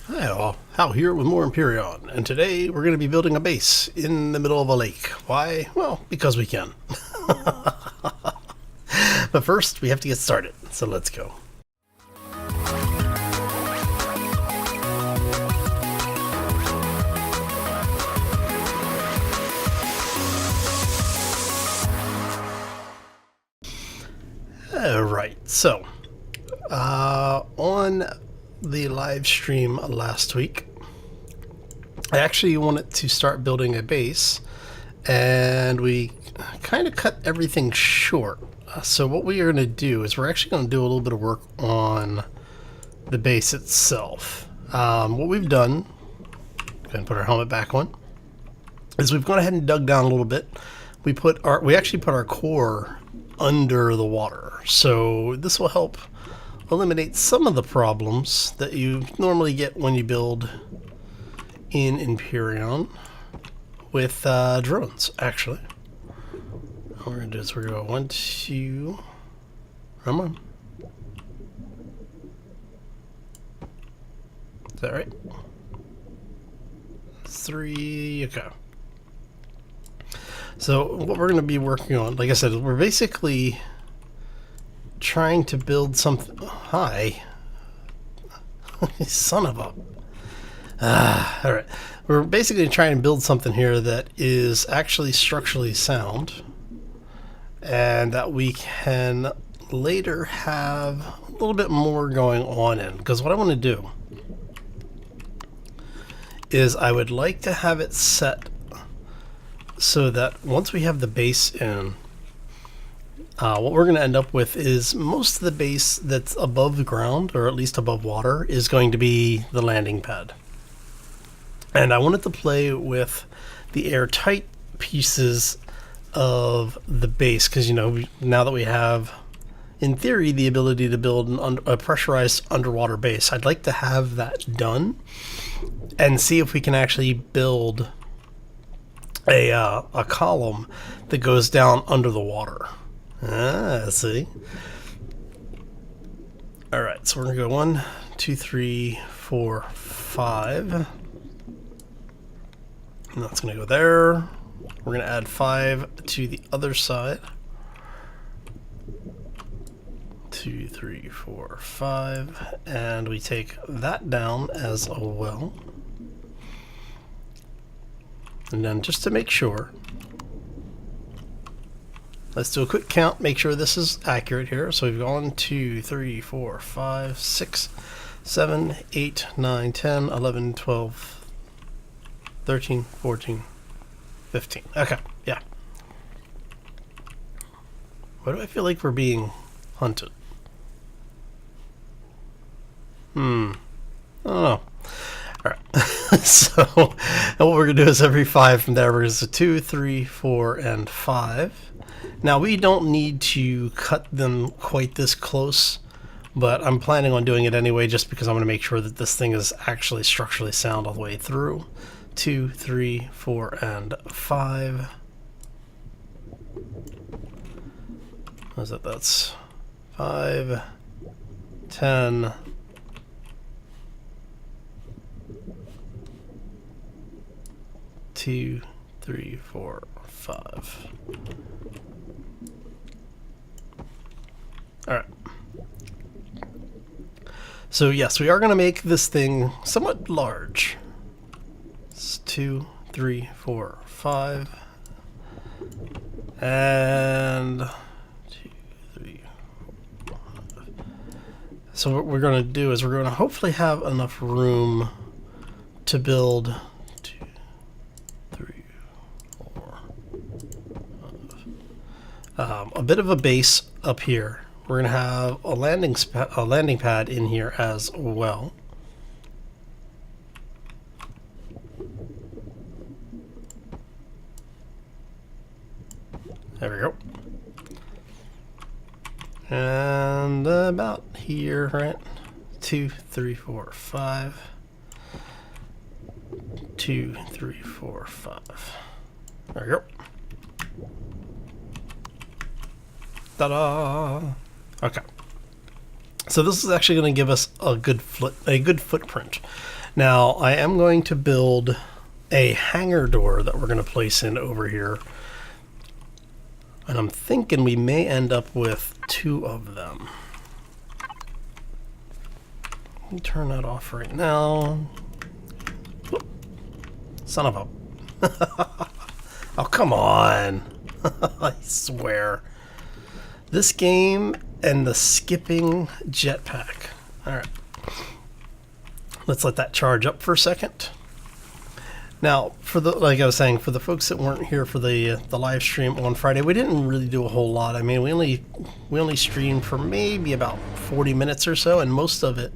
Hi all, Hal here with more Empyrion, and today we're going to be building a base in the middle of a lake. Why? Well, because we can. But first, we have to get started, so let's go. Alright, so, on the live stream last week, I actually wanted to start building a base, and we kind of cut everything short. So what we are going to do is we're actually going to do a little bit of work on the base itself. What we've done, go ahead and put our helmet back on, is we've gone ahead and dug down a little bit. We actually put our core under the water, so this will help eliminate some of the problems that you normally get when you build in Empyrion with drones, actually. What we're going to do is we're going to go 1, 2, come on. Is that right? 3, okay. So what we're going to be working on, like I said, we're basically trying to build something. Hi. Son of a... Alright. We're basically trying to build something here that is actually structurally sound, and that we can later have a little bit more going on in. Because what I want to do is I would like to have it set so that once we have the base in, what we're going to end up with is most of the base that's above the ground, or at least above water, is going to be the landing pad. And I wanted to play with the airtight pieces of the base, because, you know, now that we have, in theory, the ability to build a pressurized underwater base, I'd like to have that done and see if we can actually build a column that goes down under the water. See? Alright, so we're going to go 1, 2, 3, 4, 5. And that's going to go there. We're going to add 5 to the other side. 2, 3, 4, 5. And we take that down as well. And then just to make sure, let's do a quick count, make sure this is accurate here. So we've gone 2, 3, 4, 5, 6, 7, 8, 9, 10, 11, 12, 13, 14, 15. Okay, yeah. Why do I feel like we're being hunted? I don't know. Alright, so what we're going to do is every 5 from there, we're going to do 2, 3, 4, and 5. Now, we don't need to cut them quite this close, but I'm planning on doing it anyway just because I'm going to make sure that this thing is actually structurally sound all the way through. 2, 3, 4, and 5. What is it? That's 5, 10... 2, 3, 4, 5. Alright. So yes, we are going to make this thing somewhat large. It's 2, 3, 4, 5. And 2, 3, 4, 5. So what we're going to do is we're going to hopefully have enough room to build a bit of a base up here. We're going to have a landing pad in here as well. There we go. And about here, right? 2, 3, 4, 5. 2, 3, 4, 5. There we go. Ta-da! Okay. So this is actually going to give us a good footprint. Now, I am going to build a hangar door that we're going to place in over here. And I'm thinking we may end up with 2 of them. Let me turn that off right now. Whoop. Son of a... Oh, come on. I swear. This game and the skipping jetpack. Alright. Let's let that charge up for a second. Now, for the, like I was saying, for the folks that weren't here for the live stream on Friday, we didn't really do a whole lot. I mean, we only streamed for maybe about 40 minutes or so, and most of it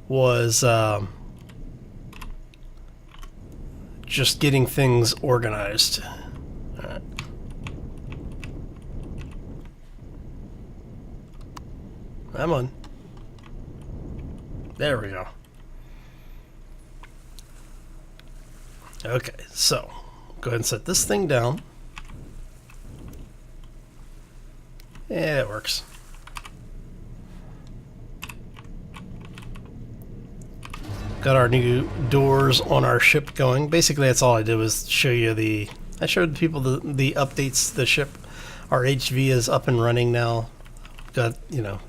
was just getting things organized. All right. Come on. There we go. Okay, so go ahead and set this thing down. Yeah, it works. Got our new doors on our ship going. Basically, that's all I did was show you the... I showed people the updates to the ship. Our HV is up and running now. Got, you know,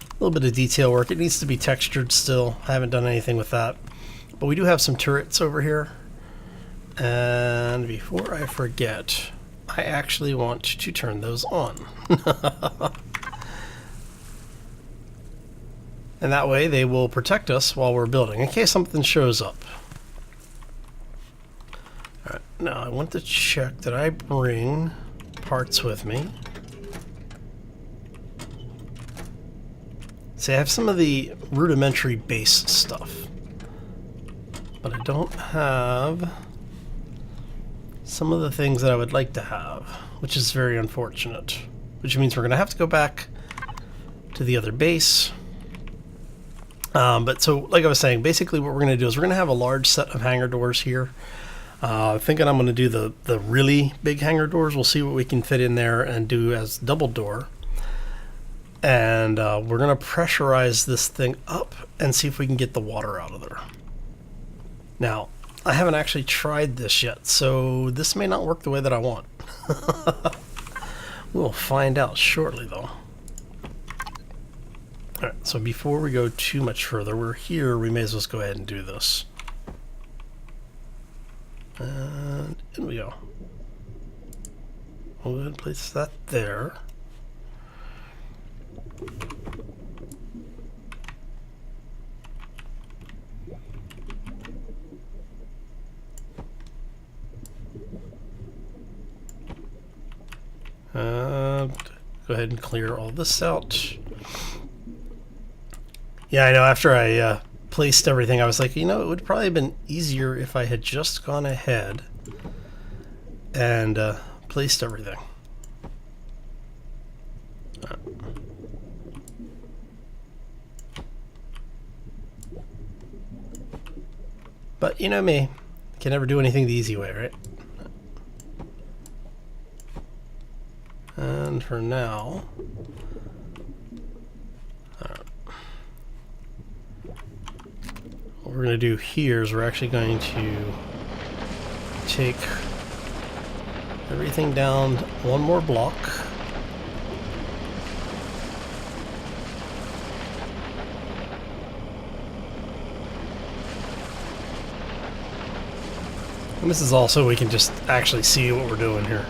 a little bit of detail work. It needs to be textured still. I haven't done anything with that. But we do have some turrets over here. And before I forget, I actually want to turn those on. And that way they will protect us while we're building, in case something shows up. Alright, now I want to check, did I bring parts with me? See, I have some of the rudimentary base stuff, but I don't have some of the things that I would like to have, which is very unfortunate. Which means we're going to have to go back to the other base. But so, like I was saying, basically what we're going to do is we're going to have a large set of hangar doors here. Thinking I'm going to do the really big hangar doors. We'll see what we can fit in there and do as double door. And we're going to pressurize this thing up and see if we can get the water out of there. Now, I haven't actually tried this yet, so this may not work the way that I want. We'll find out shortly, though. Alright, so before we go too much further, we're here, we may as well just go ahead and do this. And in we go. We'll go ahead and place that there. Go ahead and clear all this out. Yeah, I know, after I placed everything, I was like, you know, it would probably have been easier if I had just gone ahead and placed everything. But you know me, can never do anything the easy way, right? And for now, what we're going to do here is we're actually going to take everything down one more block. And this is also, we can just actually see what we're doing here.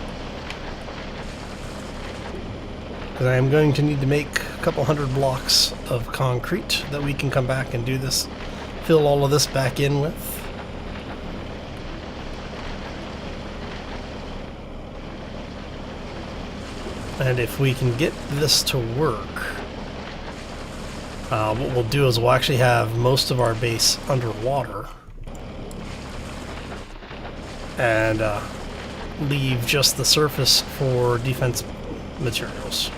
Because I am going to need to make a couple hundred blocks of concrete that we can come back and do this, fill all of this back in with. And if we can get this to work, what we'll do is we'll actually have most of our base underwater and leave just the surface for defense materials.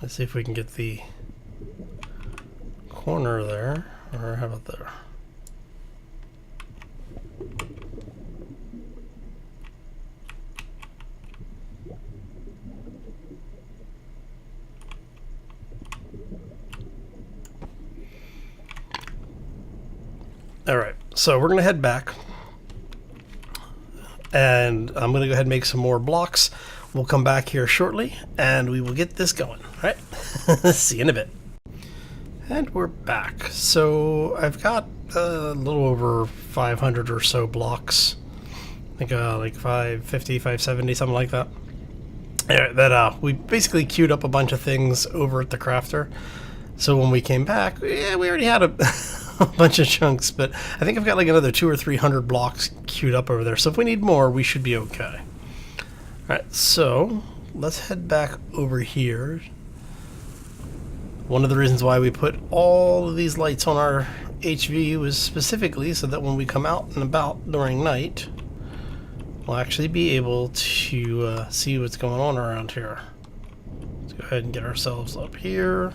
Let's see if we can get the corner there, or how about there? All right, so we're gonna head back, and I'm gonna go ahead and make some more blocks. We'll come back here shortly, and we will get this going. All right, see you in a bit. And we're back. So I've got a little over 500 or so blocks. I think like 550, 570, something like that. That we basically queued up a bunch of things over at the crafter. So when we came back, yeah, we already had a a bunch of chunks, but I think I've got like another 200 or 300 blocks queued up over there. So if we need more, we should be okay. Alright, so let's head back over here. One of the reasons why we put all of these lights on our HV was specifically so that when we come out and about during night, we'll actually be able to see what's going on around here. Let's go ahead and get ourselves up here.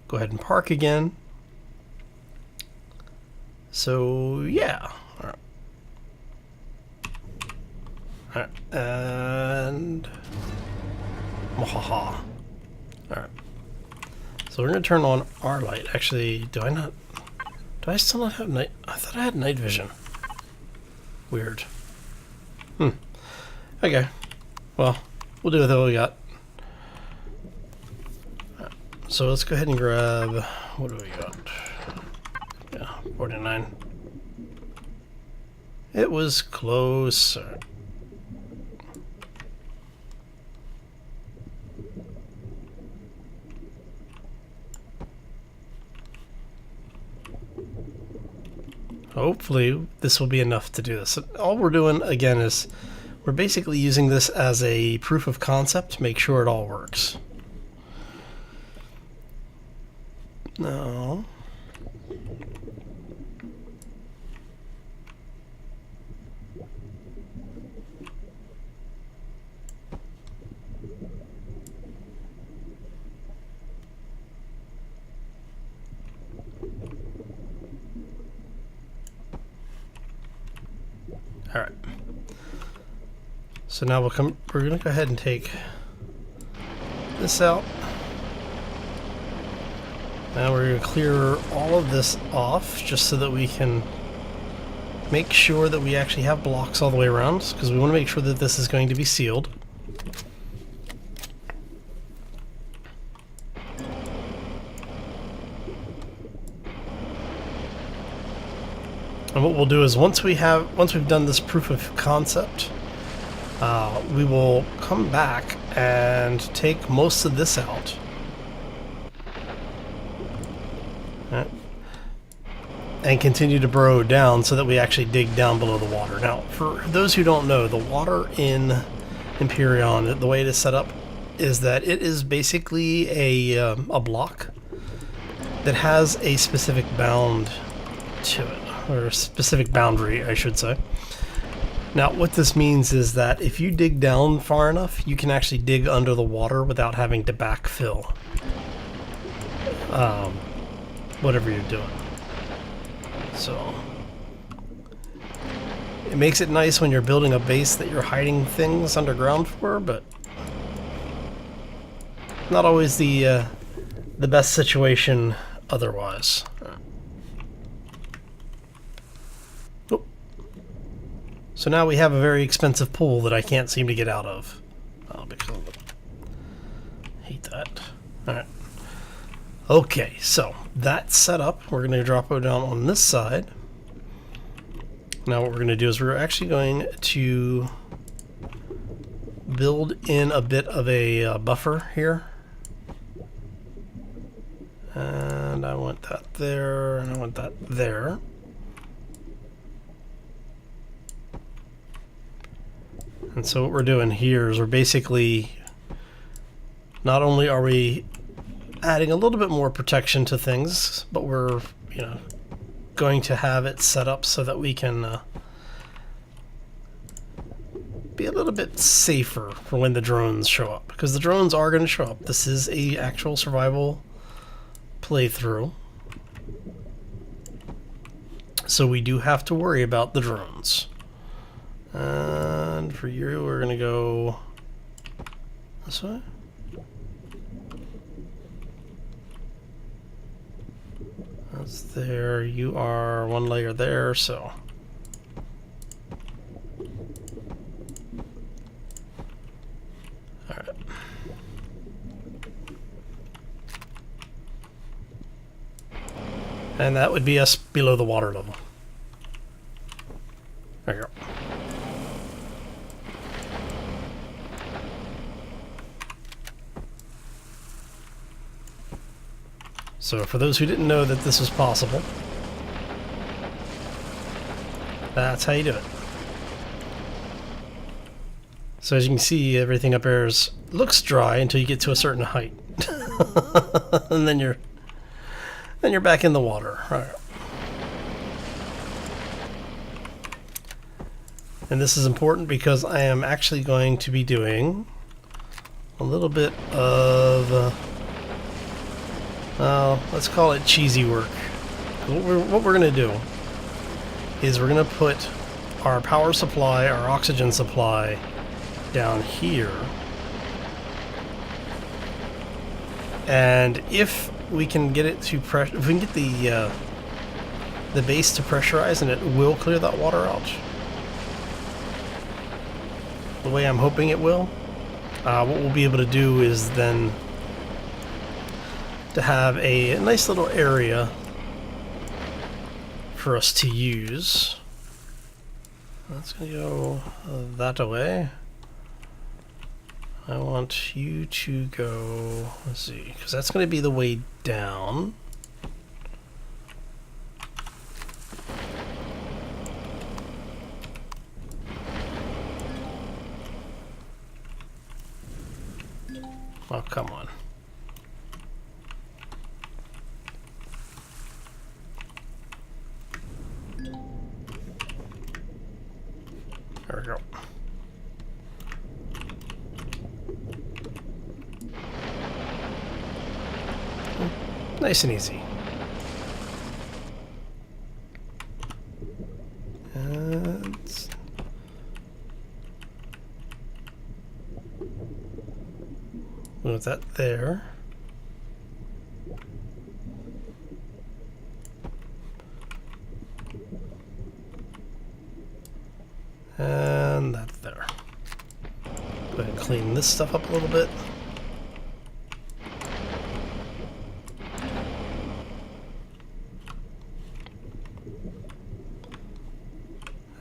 Go ahead and park again. So, yeah. Alright. Alright, and... Mwahaha. Alright. So we're going to turn on our light. Actually, do I still not have night? I thought I had night vision. Weird. Okay. Well, we'll do with what we got. Alright. So let's go ahead and grab... What do we got? Yeah, 49. It was close. Hopefully this will be enough to do this. All we're doing again is we're basically using this as a proof of concept to make sure it all works. No. All right. So now we're going to go ahead and take this out. Now we're going to clear all of this off just so that we can make sure that we actually have blocks all the way around, because we want to make sure that this is going to be sealed. And what we'll do is once we've done this proof of concept, we will come back and take most of this out. Right. And continue to burrow down so that we actually dig down below the water. Now, for those who don't know, the water in Empyrion, the way it is set up is that it is basically a block that has a specific bound to it. Or a specific boundary, I should say. Now, what this means is that if you dig down far enough, you can actually dig under the water without having to backfill whatever you're doing. So, it makes it nice when you're building a base that you're hiding things underground for, but not always the best situation otherwise. So now we have a very expensive pool that I can't seem to get out of. Because I hate that. Alright. Okay, so that's set up. We're going to drop it down on this side. Now what we're going to do is we're actually going to build in a bit of a buffer here. And I want that there, and I want that there. And so what we're doing here is we're basically, not only are we adding a little bit more protection to things, but we're, going to have it set up so that we can be be a little bit safer for when the drones show up, because the drones are going to show up. This is a actual survival playthrough, so we do have to worry about the drones. And for you, we're going to go this way. That's there. You are one layer there, so. Alright. And that would be us below the water level. There you go. So for those who didn't know that this was possible, that's how you do it. So as you can see, everything up there looks dry until you get to a certain height. And then you're back in the water. All right. And this is important because I am actually going to be doing a little bit of let's call it cheesy work. What we're going to do is we're going to put our power supply, our oxygen supply down here. And if we can get it to pressure, if we can get the base to pressurize, and it will clear that water out the way I'm hoping it will, what we'll be able to do is then to have a nice little area for us to use. That's going to go that away. I want you to go, let's see, because that's going to be the way down. Oh, come on. There we go. Nice and easy. And move that there. And that there. Go ahead and clean this stuff up a little bit.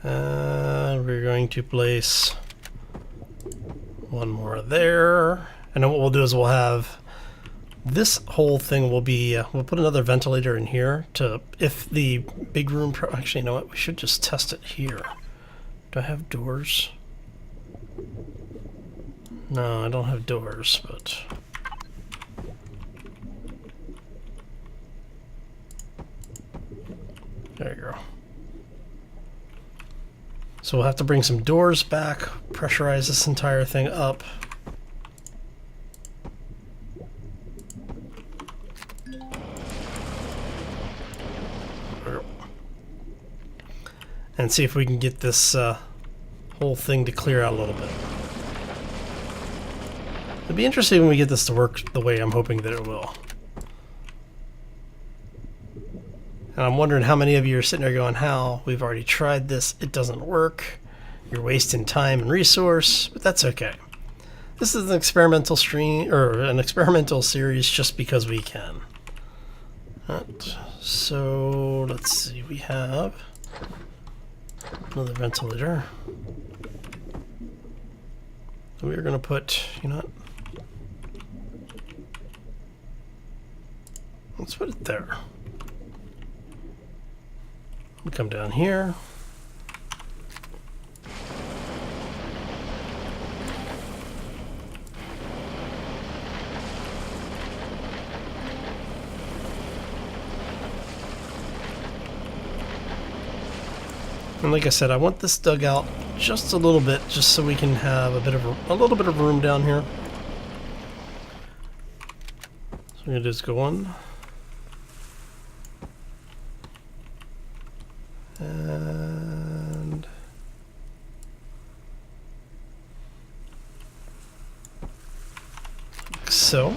And we're going to place one more there. And then what we'll do is we'll have this whole thing will be, we'll put another ventilator in here to, if the big room, actually, you know what, we should just test it here. Do I have doors? No, I don't have doors, but... There you go. So we'll have to bring some doors back, pressurize this entire thing up. And see if we can get this whole thing to clear out a little bit. It'd be interesting when we get this to work the way I'm hoping that it will. And I'm wondering how many of you are sitting there going, Hal, we've already tried this, it doesn't work, you're wasting time and resource, but that's okay. This is an experimental stream, or an experimental series just because we can. Right. So let's see, we have another ventilator. We're going to put, you know what? Let's put it there. We come down here. And like I said, I want this dug out just a little bit, just so we can have a little bit of room down here. So I'm gonna just go on. And like so.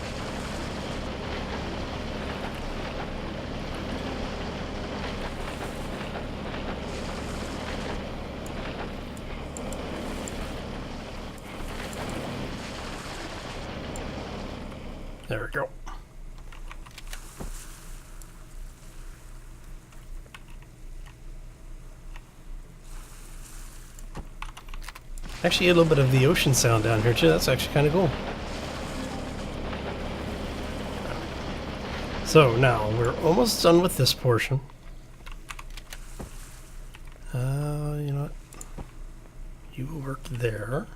There we go. Actually, a little bit of the ocean sound down here too. That's actually kind of cool. So now we're almost done with this portion. You know what? You will work there.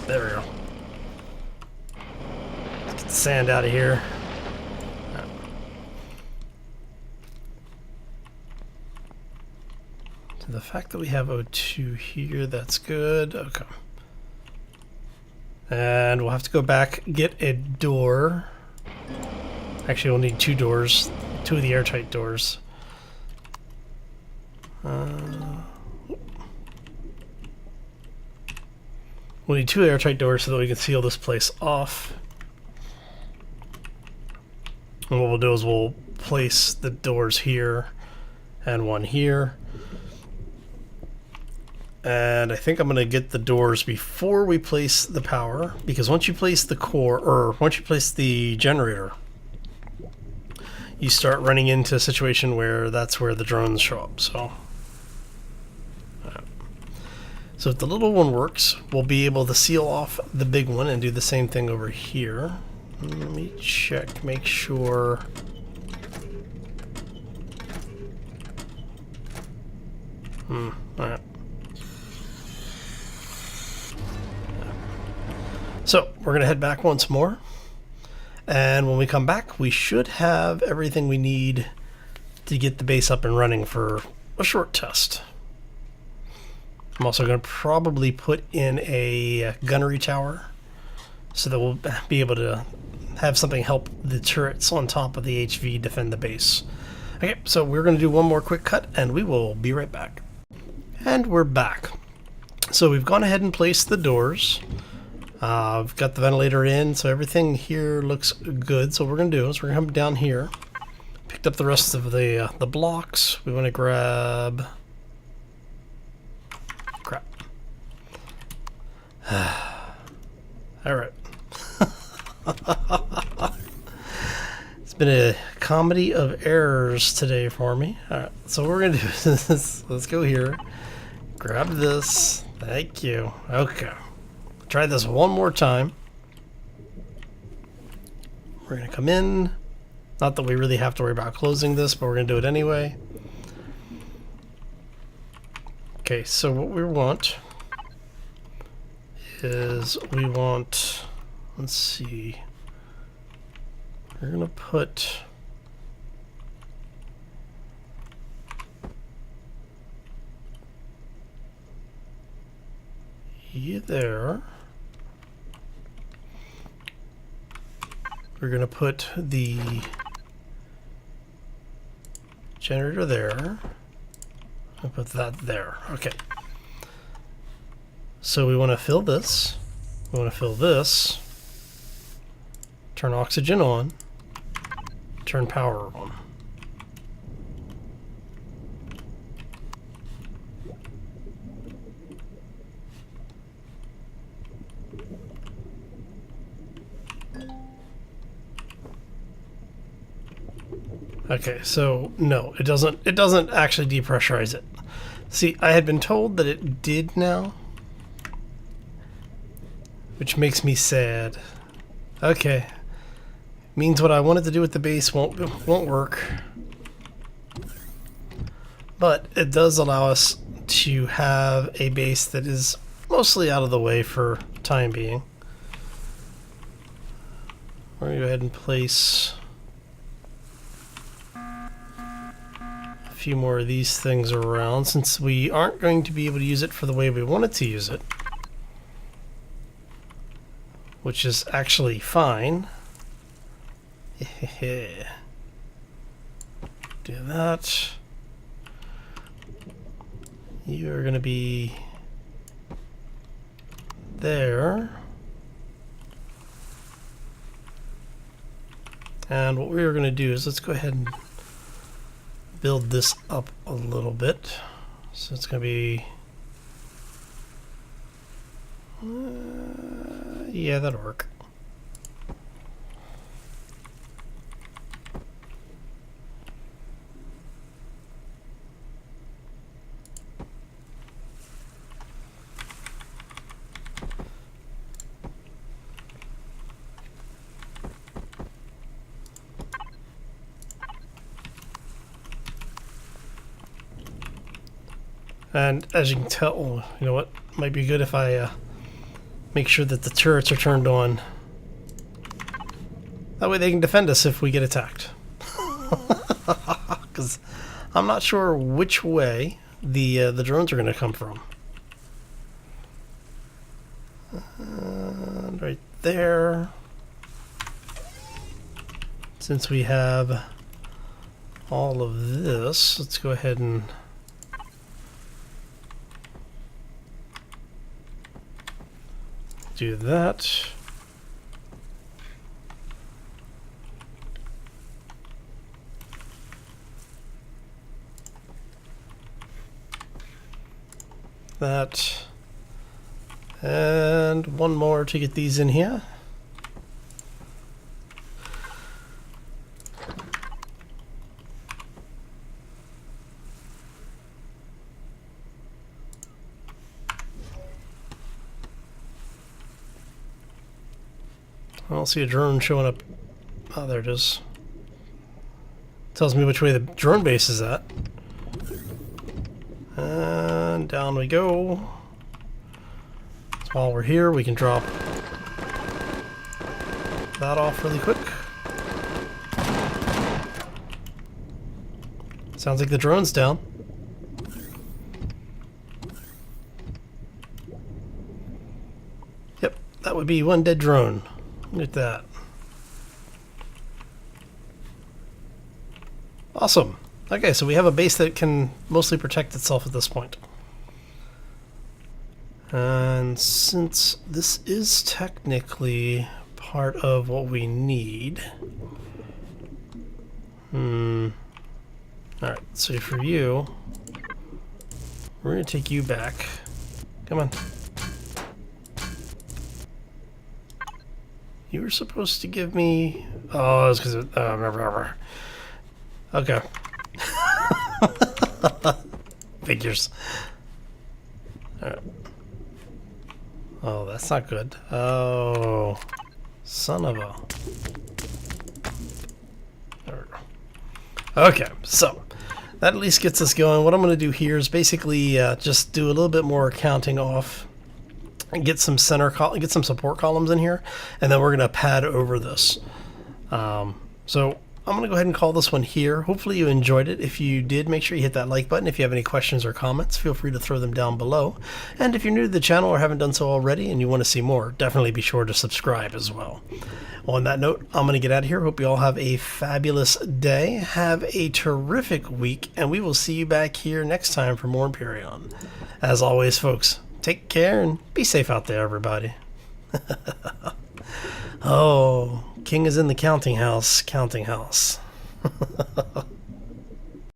There we go. Let's get the sand out of here. So the fact that we have O2 here, that's good. Okay. And we'll have to go back, get a door. Actually, we'll need 2 doors. 2 of the airtight doors. We'll need 2 airtight doors so that we can seal this place off. And what we'll do is we'll place the doors here and one here. And I think I'm going to get the doors before we place the power, because once you place the core, or once you place the generator, you start running into a situation where that's where the drones show up. So if the little one works, we'll be able to seal off the big one and do the same thing over here. Let me check, make sure. Alright. So we're going to head back once more. And when we come back, we should have everything we need to get the base up and running for a short test. I'm also going to probably put in a gunnery tower so that we'll be able to have something help the turrets on top of the HV defend the base. Okay, so we're going to do one more quick cut and we will be right back. And we're back. So we've gone ahead and placed the doors. I've got the ventilator in, so everything here looks good. So what we're going to do is we're going to come down here, picked up the rest of the blocks. We want to grab... Crap. All right. It's been a comedy of errors today for me. All right, so what we're going to do is let's go here, grab this. Thank you. Okay. Try this one more time. We're going to come in. Not that we really have to worry about closing this, but we're going to do it anyway. Okay, so what we want is let's see. We're going to put you there. We're going to put the generator there. I'll put that there. Okay. So we want to fill this. We want to fill this. Turn oxygen on. Turn power on. Okay, so no, it doesn't actually depressurize it. See, I had been told that it did now, which makes me sad. Okay. Means what I wanted to do with the base won't work. But it does allow us to have a base that is mostly out of the way for time being. We're going to go ahead and place a few more of these things around since we aren't going to be able to use it for the way we wanted to use it. Which is actually fine. Do that. You're going to be there. And what we're going to do is let's go ahead and build this up a little bit. So it's going to be... yeah, that'll work. And as you can tell, you know what, might be good if I make sure that the turrets are turned on. That way they can defend us if we get attacked. Because I'm not sure which way the drones are going to come from. And right there. Since we have all of this, let's go ahead and do that. That. And one more to get these in here. I don't see a drone showing up. Oh, there it is. Tells me which way the drone base is at. And down we go. So while we're here, we can drop that off really quick. Sounds like the drone's down. Yep, that would be one dead drone. Look at that. Awesome. Okay, so we have a base that can mostly protect itself at this point. And since this is technically part of what we need... Alright, so for you, we're going to take you back. Come on. You were supposed to give me... oh, it's because of... okay. Figures. Alright. Oh, that's not good. Oh. Son of a... there we go. Okay, so... that at least gets us going. What I'm going to do here is basically just do a little bit more counting off. And get some get some support columns in here, and then we're going to pad over this. So I'm going to go ahead and call this one here. Hopefully you enjoyed it. If you did, make sure you hit that like button. If you have any questions or comments, feel free to throw them down below. And if you're new to the channel or haven't done so already and you want to see more, definitely be sure to subscribe as well. On that note, I'm going to get out of here. Hope you all have a fabulous day. Have a terrific week, and we will see you back here next time for more Empyrion. As always, folks, take care and be safe out there, everybody. Oh, King is in the counting house.